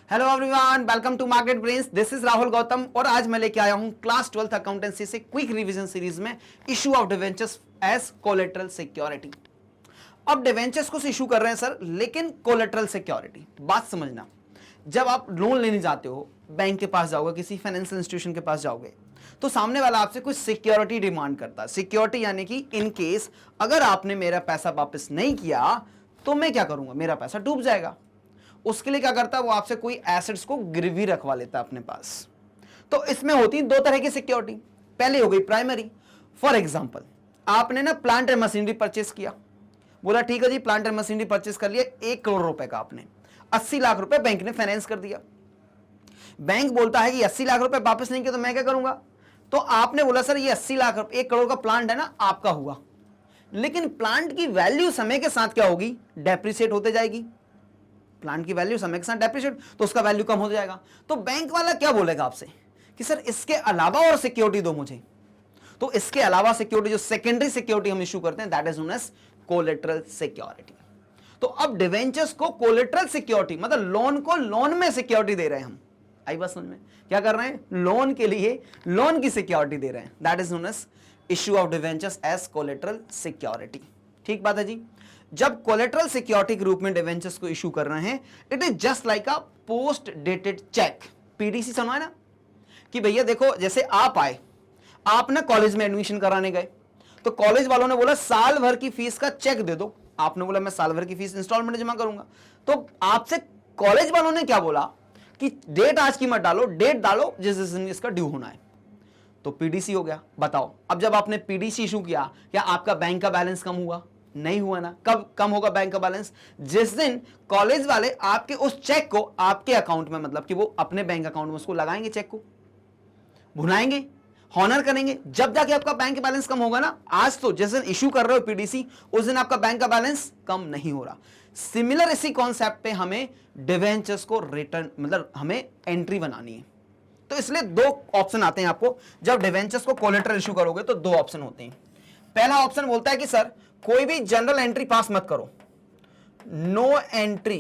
Hello everyone, welcome to Market Brains. This is Rahul Gautam और आज मैं लेके आया हूं क्लास 12th अकाउंटेंसी से क्विक रिवीजन सीरीज में issue of debentures as collateral security. अब डिवेंचर्स को इशू कर रहे हैं सर, लेकिन कोलेटरल सिक्योरिटी। बात समझना, जब आप लोन लेने जाते हो, बैंक के पास जाओगे, किसी फाइनेंशियल इंस्टीट्यूशन के पास जाओगे, तो सामने वाला आपसे कुछ सिक्योरिटी डिमांड करता है। सिक्योरिटी यानी कि इन केस अगर आपने मेरा पैसा वापस नहीं किया तो मैं क्या करूंगा, मेरा पैसा डूब जाएगा। उसके लिए क्या करता है, वो आपसे कोई एसेट्स को गिरवी रखवा लेता है अपने पास। तो इसमें होती दो तरह की सिक्योरिटी। पहले हो गई प्राइमरी। फॉर एग्जांपल, आपने ना प्लांट एंड मशीनरी परचेस किया, बोला ठीक है जी, प्लांट एंड मशीनरी परचेस कर लिया, 1 करोड़ रुपए का आपने, 80 लाख रुपए बैंक ने फाइनेंस कर दिया। बैंक बोलता है कि 80 लाख रुपए वापस नहीं किया तो मैं क्या करूंगा। तो आपने बोला सर ये 80 लाख 1 करोड़ का प्लांट है ना, आपका हुआ, लेकिन प्लांट की वैल्यू समय के साथ क्या होगी, डेप्रिसिएट होते जाएगी। प्लांट की वैल्यू समय के साथ डेप्रिशिएट, तो उसका वैल्यू कम हो जाएगा। तो बैंक वाला क्या बोलेगा आपसे कि सर इसके अलावा और सिक्योरिटी दो मुझे। तो इसके अलावा सिक्योरिटी, जो सेकेंडरी सिक्योरिटी हम इशू करते हैं, that is known as collateral security. तो अब डिवेंचर्स को कोलेटरल सिक्योरिटी, मतलब लोन को लोन में सिक्योरिटी दे रहे हैं हम। आई बात समझ में? क्या कर रहे हैं, लोन के लिए लोन की सिक्योरिटी दे रहे हैं। That is known as issue of debentures as collateral security. ठीक बात है जी। जब कोलेटरल सिक्योरिटी के रूप में डिवेंचर्स को इशू कर रहे हैं, it is just like a post dated cheque. PDC सुना है ना, कि भैया देखो, जैसे आप आए, आप ना कॉलेज में एडमिशन कराने गए, तो कॉलेज वालों ने बोला साल भर की फीस का चेक दे दो। आपने बोला मैं साल भर की फीस इंस्टॉलमेंट जमा करूंगा। तो आपसे कॉलेज वालों ने क्या बोला कि डेट आज की मत डालो, डेट डालो जिस दिन इसका ड्यू होना है। तो पीडीसी हो गया। बताओ, अब जब आपने पीडीसी इशू किया, क्या आपका बैंक का बैलेंस कम हुआ? नहीं हुआ ना। कब कम होगा बैंक का बैलेंस? जिस दिन कॉलेज वाले आपके उस चेक को आपके अकाउंट में, मतलब कि वो अपने बैंक अकाउंट में उसको लगाएंगे, चेक को भुनाएंगे, हॉनर करेंगे, जब जाके आपका बैंक बैलेंस कम होगा ना। आज तो जिस दिन इशू कर रहे हो पीडीसी, उस दिन आपका बैंक का बैलेंस कम नहीं हो रहा। सिमिलर इसी कॉन्सेप्ट पे हमें डिवेंचर्स को रिटर्न, मतलब हमें एंट्री बनानी है। तो इसलिए दो ऑप्शन आते हैं आपको जब डिवेंचर्स को कोलेटरल इशू करोगे, तो दो ऑप्शन होते हैं। पहला ऑप्शन बोलता है कि सर कोई भी जनरल एंट्री पास मत करो, नो एंट्री,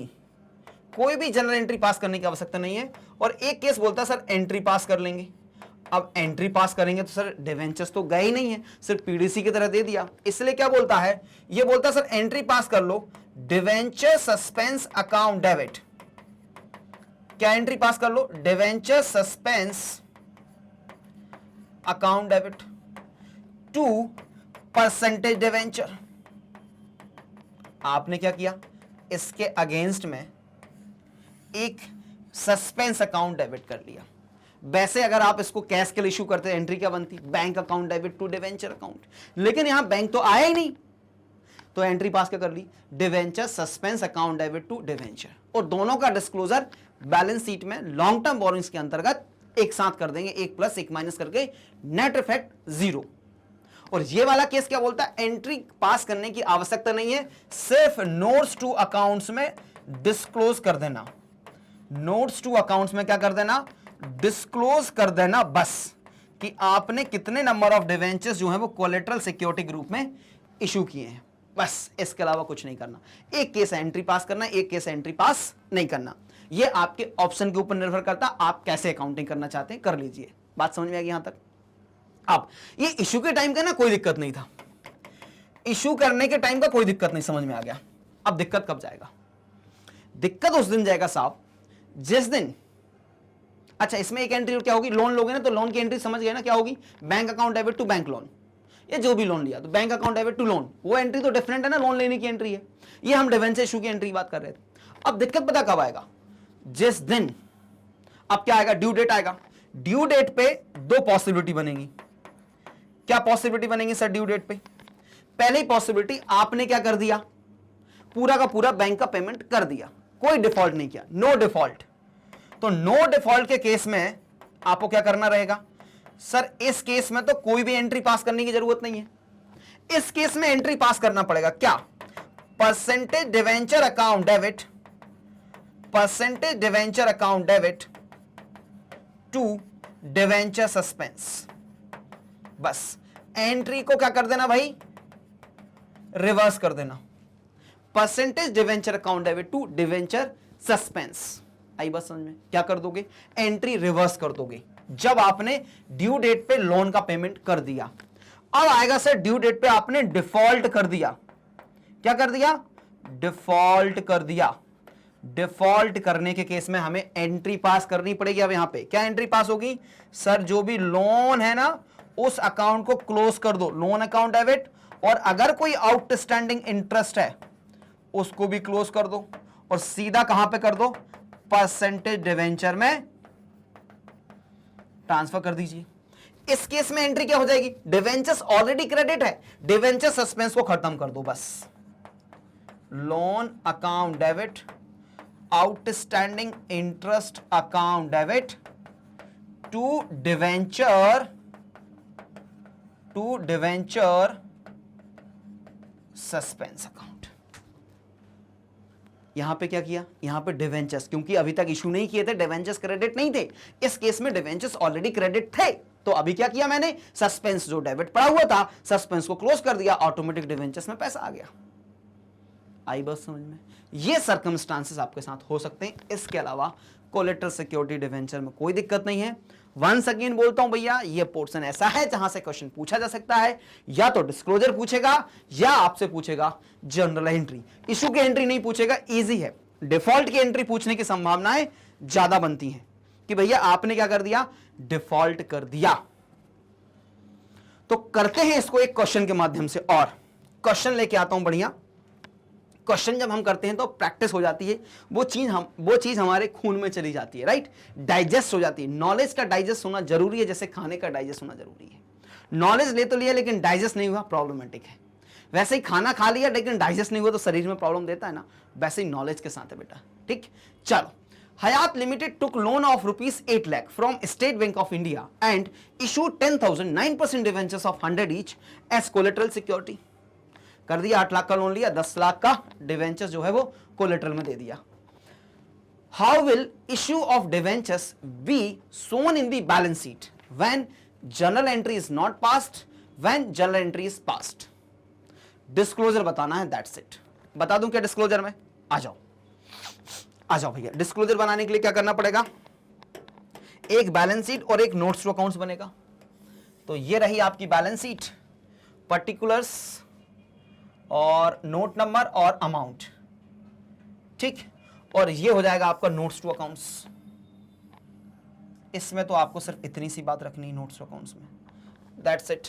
कोई भी जनरल एंट्री पास करने की आवश्यकता नहीं है। और एक केस बोलता है सर एंट्री पास कर लेंगे। अब एंट्री पास करेंगे तो सर डिवेंचर्स तो गए ही नहीं है, सिर्फ पीडीसी की तरह दे दिया। इसलिए क्या बोलता है, ये बोलता है सर एंट्री पास कर लो, डिवेंचर सस्पेंस अकाउंट डेबिट। क्या एंट्री पास कर लो, debenture suspense account debit to percentage debenture. आपने क्या किया, इसके अगेंस्ट में एक सस्पेंस अकाउंट डेबिट कर लिया। वैसे अगर आप इसको कैश के लिए इशू करते, एंट्री क्या बनती, bank account debit to debenture account. लेकिन यहां बैंक तो आया ही नहीं, तो एंट्री पास क्या कर ली, debenture suspense account debit to debenture. और दोनों का डिस्क्लोजर बैलेंस शीट में लॉन्ग टर्म बोरोइंग्स के अंतर्गत एक साथ कर देंगे, 1 प्लस 1 माइनस करके नेट इफेक्ट 0। और ये वाला केस क्या बोलता है, एंट्री पास करने की आवश्यकता नहीं है, सिर्फ नोट्स टू अकाउंट्स में डिस्क्लोज कर देना। नोट्स टू अकाउंट्स में क्या कर देना, डिस्क्लोज कर देना बस, कि आपने कितने नंबर ऑफ डिवेंचर्स जो हैं वो कोलेटरल सिक्योरिटी के रूप में इशू किए हैं। बस इसके अलावा कुछ नहीं करना। एक केस एंट्री पास करना, एक केस एंट्री पास नहीं करना। ये आपके ऑप्शन के ऊपर निर्भर करता, आप कैसे अकाउंटिंग करना चाहते हैं कर लीजिए। बात समझ में आ गई यहां तक? अब ये इशू के टाइम का ना कोई दिक्कत नहीं था, इशू करने के टाइम का कोई दिक्कत नहीं, समझ में आ गया। अब दिक्कत कब जाएगा, दिक्कत उस दिन जाएगा साहब जिस दिन, अच्छा इसमें एक एंट्री क्या होगी, लोन लोगे ना, तो लोन की एंट्री समझ गए ना क्या होगी, bank account debit to bank loan. ये जो भी लोन लिया तो bank account debit to loan, वो एंट्री तो डिफरेंट है ना, लोन लेने की एंट्री है। ये हम डिवेंचर इशू की एंट्री की बात कर रहे थे। अब दिक्कत पता कब आएगा, जिस दिन, अब क्या आएगा, ड्यू डेट आएगा। ड्यू डेट पे दो पॉसिबिलिटी बनेगी। क्या पॉसिबिलिटी बनेगी सर ड्यू डेट पे? पहली पॉसिबिलिटी, आपने क्या कर दिया, पूरा का पूरा बैंक का पेमेंट कर दिया, कोई डिफॉल्ट नहीं किया, नो डिफॉल्ट। तो नो डिफॉल्ट के केस में आपको क्या करना रहेगा, सर इस केस में तो कोई भी एंट्री पास करने की जरूरत नहीं है। इस केस में एंट्री पास करना पड़ेगा, क्या, percentage debenture account debit, percentage debenture account debit to debenture suspense. बस एंट्री को क्या कर देना भाई, रिवर्स कर देना, percentage debenture account debit to debenture suspense. आई बात समझ में? क्या कर दोगे? एंट्री रिवर्स कर दोगे जब आपने ड्यू डेट पे लोन का पेमेंट कर दिया। अब आएगा सर ड्यू डेट पे आपने डिफॉल्ट कर दिया। क्या कर दिया? डिफॉल्ट कर दिया। डिफॉल्ट करने के केस में हमें एंट्री पास करनी पड़ेगी। अब यहां पे क्या एंट्री पास होगी? सर जो भी लोन है ना उस अकाउंट को क्लोज कर दो, लोन अकाउंट डेबिट, और अगर कोई आउटस्टैंडिंग इंटरेस्ट है उसको भी क्लोज कर दो, और सीधा कहां पे कर दो? परसेंटेज डिवेंचर में ट्रांसफर कर दीजिए। इस केस में एंट्री क्या हो जाएगी? डिवेंचर्स ऑलरेडी क्रेडिट है, डिवेंचर सस्पेंस को खत्म कर दो बस। Loan account debit, outstanding interest account debit to debenture suspense account. यहां पे क्या किया? यहां पे डिवेंचर्स, क्योंकि अभी तक इशू नहीं किए थे, डिवेंचर्स क्रेडिट नहीं थे, इस केस में डिवेंचर्स ऑलरेडी क्रेडिट थे, तो अभी क्या किया मैंने? सस्पेंस जो डेबिट पड़ा हुआ था सस्पेंस को क्लोज कर दिया, ऑटोमेटिक डिवेंचर्स में पैसा आ गया। आई बस समझ में? ये सर्कमस्टांसेस आपके साथ हो सकते हैं, इसके अलावा कोलेटरल सिक्योरिटी डिवेंचर में कोई दिक्कत नहीं है। वंस अगेन बोलता हूं भैया, ये पोर्शन ऐसा है जहां से क्वेश्चन पूछा जा सकता है, या तो डिस्क्लोजर पूछेगा या आपसे पूछेगा जनरल एंट्री। इशू की एंट्री नहीं पूछेगा, इजी है। डिफॉल्ट की एंट्री पूछने की संभावनाएं ज्यादा बनती हैं कि भैया आपने क्या कर दिया? डिफॉल्ट कर दिया। तो करते हैं इसको एक क्वेश्चन के माध्यम से, और क्वेश्चन लेके आता हूं बढ़िया। क्वेश्चन जब हम करते हैं तो प्रैक्टिस हो जाती है, वो चीज हमारे खून में चली जाती है, राइट? डाइजेस्ट हो जाती है। नॉलेज का डाइजेस्ट होना जरूरी है, जैसे खाने का डाइजेस्ट होना जरूरी है। नॉलेज ले तो लिया लेकिन डाइजेस्ट नहीं हुआ, प्रॉब्लमेटिक है। वैसे ही खाना खा लिया लेकिन डाइजेस्ट नहीं हुआ तो शरीर में प्रॉब्लम देता है ना, वैसे ही नॉलेज के साथ है बेटा, ठीक? चलो, Hayat limited took loan of ₹8 lakh from State Bank of India and issue 10,000 9% debentures of 100 each as collateral security. कर दिया, 8 लाख का लोन लिया, 10 लाख का डिवेंचर जो है वो कोलेटरल में दे दिया। How will issue of debentures be shown in the balance sheet when journal entry is not passed, when journal entry is passed? Disclosure बताना है, दैट्स इट। बता दूं क्या डिस्क्लोजर में? आ जाओ भैया। डिस्क्लोजर बनाने के लिए क्या करना पड़ेगा? एक बैलेंस शीट और एक नोट्स टू अकाउंट्स बनेगा। तो ये रही आपकी बैलेंस शीट, पर्टिकुलर्स और नोट नंबर और अमाउंट, ठीक? और ये हो जाएगा आपका नोट्स टू अकाउंट्स। इसमें तो आपको सिर्फ इतनी सी बात रखनी है नोट्स टू अकाउंट्स में, दैट्स इट।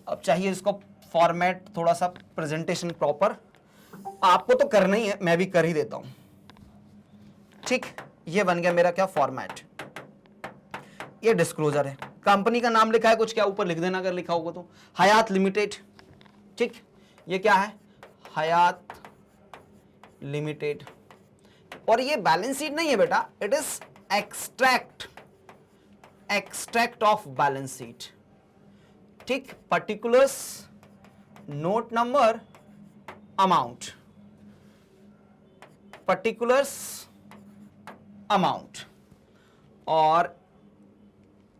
अब चाहिए इसको फॉर्मेट, थोड़ा सा प्रेजेंटेशन प्रॉपर, आपको तो करना ही है, मैं भी कर ही देता हूं, ठीक? ये बन गया मेरा क्या? फॉर्मेट। ये डिस्क्लोजर है, कंपनी का नाम लिखा है कुछ, क्या ऊपर लिख देना अगर लिखा होगा तो, हयात लिमिटेड, ठीक? ये क्या है? हयात लिमिटेड। और ये बैलेंस शीट नहीं है बेटा, it is extract of balance sheet, ठीक? Particulars, note number, amount, particulars, amount. और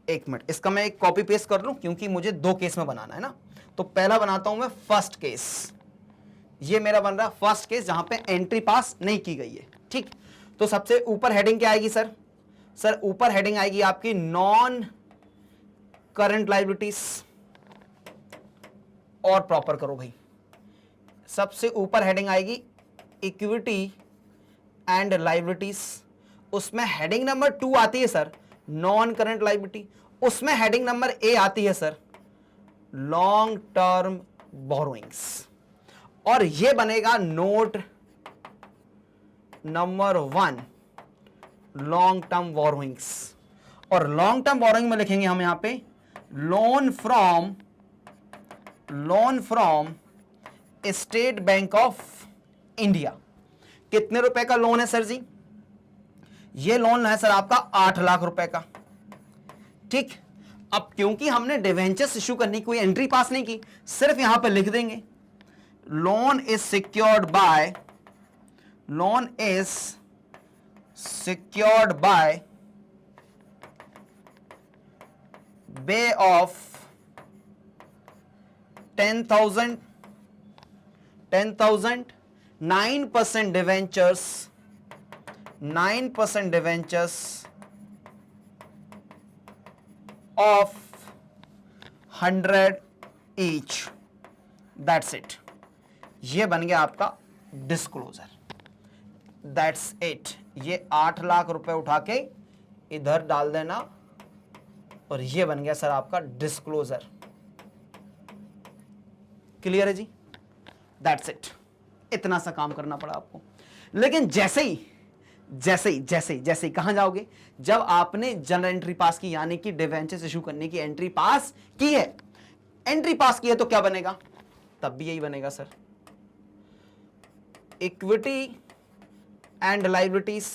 एक मिनट, इसका मैं एक कॉपी पेस्ट कर लूं क्योंकि मुझे 2 केस में बनाना है ना। तो पहला बनाता हूं मैं फर्स्ट केस, ये मेरा बन रहा फर्स्ट केस जहां पे एंट्री पास नहीं की गई है, ठीक? तो सबसे ऊपर हेडिंग क्या आएगी सर? सर ऊपर हेडिंग आएगी आपकी नॉन करंट लायबिलिटीज, और प्रॉपर करो भाई। सबसे ऊपर हेडिंग आएगी इक्विटी एंड लायबिलिटीज, उसमें हेडिंग नंबर 2 आती है सर नॉन करंट लायबिलिटी, उसमें हेडिंग नंबर ए आती है सर लॉन्ग टर्म बोरोइंग्स, और ये बनेगा note number 1 long term borrowings. और लॉन्ग टर्म बोरोइंग में लिखेंगे हम यहां पे loan from State Bank of India. कितने रुपए का लोन है सर जी? ये लोन है सर आपका 8 लाख रुपए का, ठीक? अब क्योंकि हमने डिवेंचर्स इश्यू करने की कोई एंट्री पास नहीं की, सिर्फ यहां पे लिख देंगे loan is secured by way of 10,000 9% debentures 9% debentures of 100 each, that's it. ये बन गया आपका डिस्क्लोजर, दैट्स इट। ये 8 लाख रुपए उठा के इधर डाल देना और ये बन गया सर आपका डिस्क्लोजर। क्लियर है जी? That's it. इतना सा काम करना पड़ा आपको। लेकिन जैसे ही कहां जाओगे, जब आपने जनरल एंट्री पास की, यानी कि डिवेंचर्स इशू करने की एंट्री पास की है, तो क्या बनेगा? तब भी यही बनेगा sir, equity and liabilities.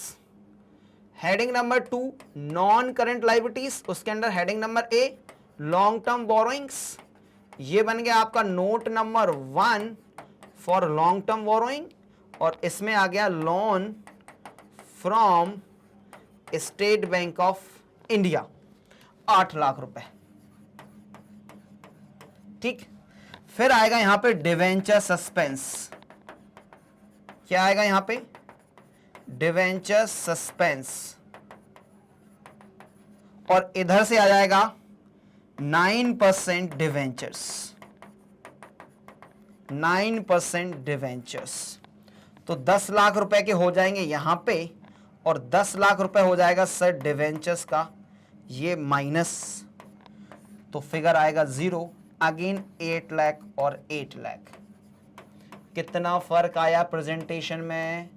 Heading number 2 non current liabilities, उसके अंदर heading number a long term borrowings. ये बन गया आपका note number 1 for long term borrowing, और इसमें आ गया loan from State Bank of India 8 lakh रुपए। ठीक, फिर आएगा यहां पे डिवेंचर सस्पेंस। क्या आएगा यहां पे? डिवेंचर सस्पेंस, और इधर से आ जाएगा 9% डिवेंचर्स, 9% डिवेंचर्स। तो 10 लाख रुपए के हो जाएंगे यहां पे, और 10 लाख रुपए हो जाएगा सर डिवेंचर्स का, ये माइनस, तो फिगर आएगा 0। अगेन 8 लाख और 8 लाख। कितना फर्क आया प्रेजेंटेशन में?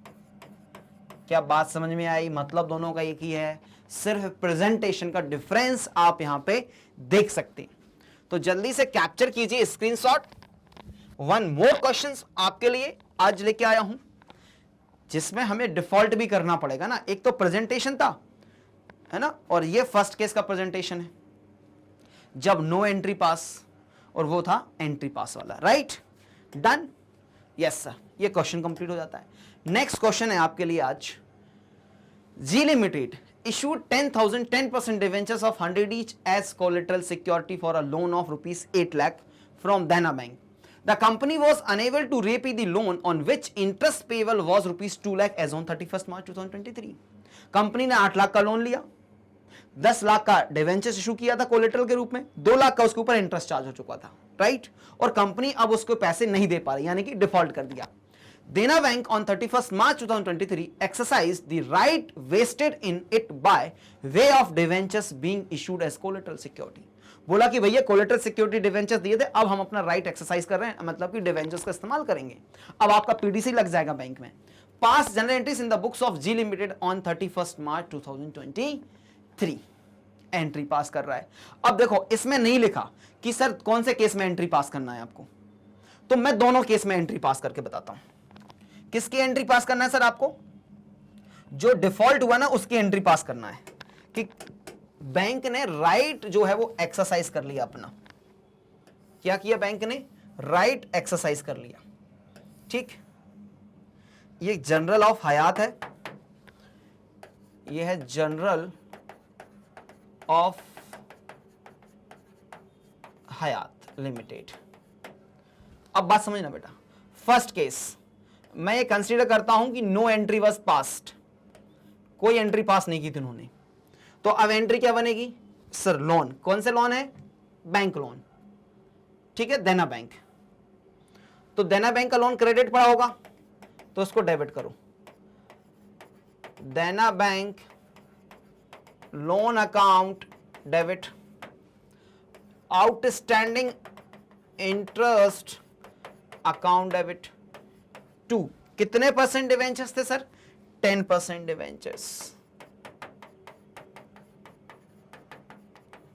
क्या बात समझ में आई? मतलब दोनों का एक ही है, सिर्फ प्रेजेंटेशन का डिफरेंस आप यहां पे देख सकते हैं। तो जल्दी से कैप्चर कीजिए स्क्रीनशॉट। वन मोर क्वेश्चन आपके लिए आज लेके आया हूं, जिसमें हमें डिफॉल्ट भी करना पड़ेगा ना। एक तो प्रेजेंटेशन था, है ना, और ये फर्स्ट केस का प्रेजेंटेशन है जब नो एंट्री पास, और वो था एंट्री पास वाला। राइट, डन, यस सर, ये क्वेश्चन कंप्लीट हो जाता है। नेक्स्ट क्वेश्चन है आपके लिए आज, जी limited issued 10% debentures of 100 each as collateral security for a loan of rupees 8 lakh from Dana Bank. The company was unable to repay the loan, on which interest payable was rupees 2 lakh as on 31st March 2023. Company ने 8 लाख का loan लिया, 10 लाख का debentures issue किया था collateral के रूप में, 2 लाख का उसके ऊपर इंटरेस्ट चार्ज हो चुका था। राइट, और कंपनी अब उसको पैसे नहीं दे पा रही, यानी कि डिफॉल्ट कर दिया। Dana Bank on 31st March 2023 exercised the right vested in it by way of debentures being issued as collateral security. बोला कि भैया कोलेटरल सिक्योरिटी डिवेंचर्स दिए थे, अब हम अपना राइट एक्सरसाइज कर रहे हैं, मतलब कि डिवेंचर्स का इस्तेमाल करेंगे। अब आपका पीडीसी लग जाएगा बैंक में। Pass journal entries in the books of G limited on 31st March 2023। Entry pass कर रहा है। अब देखो, इसमें नहीं लिखा कि सर कौन से केस में एंट्री पास करना है आपको, तो मैं दोनों केस में एंट्री पास करके बताता हूं। किसकी एंट्री पास करना है सर आपको? जो डिफॉल्ट हुआ ना उसकी एंट्री पास करना है, कि बैंक ने राइट जो है वो एक्सरसाइज कर लिया अपना। क्या किया बैंक ने? राइट एक्सरसाइज कर लिया। ठीक, ये जनरल ऑफ हयात है, ये है जनरल ऑफ हयात लिमिटेड। अब बात समझना बेटा, फर्स्ट केस मैं ये कंसीडर करता हूं कि नो एंट्री वाज पास्ड, कोई एंट्री पास नहीं की थी उन्होंने। तो अब एंट्री क्या बनेगी सर? लोन। कौन से लोन है? Bank loan. ठीक है, देना बैंक। तो देना बैंक का लोन क्रेडिट पड़ा होगा, तो उसको डेबिट करो। Dena bank loan account debit, outstanding interest account debit to. कितने परसेंट डिवेंचर्स थे sir? 10% debentures,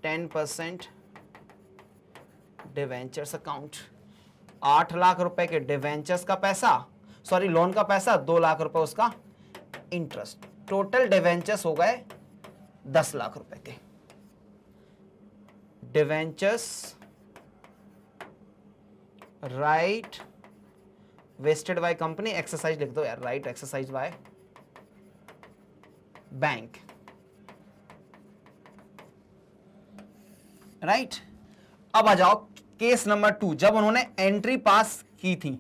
10% debentures account. 8 lakh रुपए के डिवेंचर्स का पैसा, सॉरी लोन का पैसा, 2 लाख रुपए उसका इंटरेस्ट। टोटल डिवेंचर्स हो गए 10 लाख रुपए के। Debentures right vested by company, exercise लिख दो यार, right exercise by bank. Right, अब आ जाओ केस नंबर 2। जब उन्होंने एंट्री पास की थी,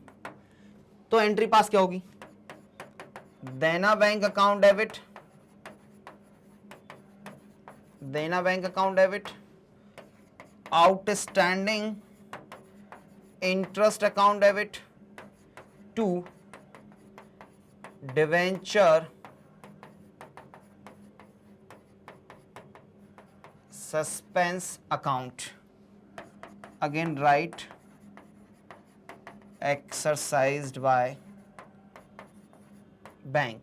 तो एंट्री पास क्या होगी? Dena bank account debit, Dena bank account debit, outstanding interest account debit to debenture suspense account, again right exercised by bank,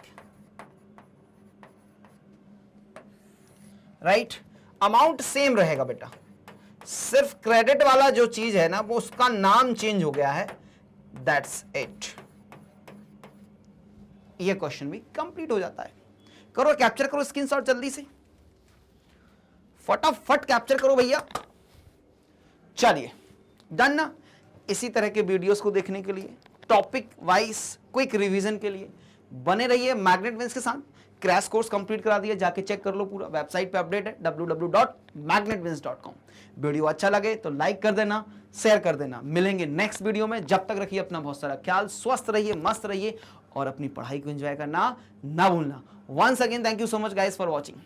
right. Amount same रहेगा बेटा, सिर्फ क्रेडिट वाला जो चीज है ना वो उसका नाम चेंज हो गया है, दैट्स इट। ये क्वेश्चन भी कंप्लीट हो जाता है। करो कैप्चर करो स्क्रीनशॉट जल्दी से, फटाफट कैप्चर करो भैया। चलिए डन ना। इसी तरह के वीडियोस को देखने के लिए, टॉपिक वाइज क्विक रिवीजन के लिए बने रहिए मैग्नेट बेंज के साथ। क्रैश कोर्स कंप्लीट करा दिया, जाके चेक कर लो, पूरा वेबसाइट पे अपडेट है www.magnetbenz.com। वीडियो अच्छा लगे तो लाइक कर देना, शेयर कर देना। मिलेंगे नेक्स्ट वीडियो में, जब तक रखिए अपना बहुत सारा ख्याल, स्वस्थ रहिए, मस्त रहिए और अपनी पढ़ाई को एंजॉय करना ना भूलना। Once again thank you so much guys for watching.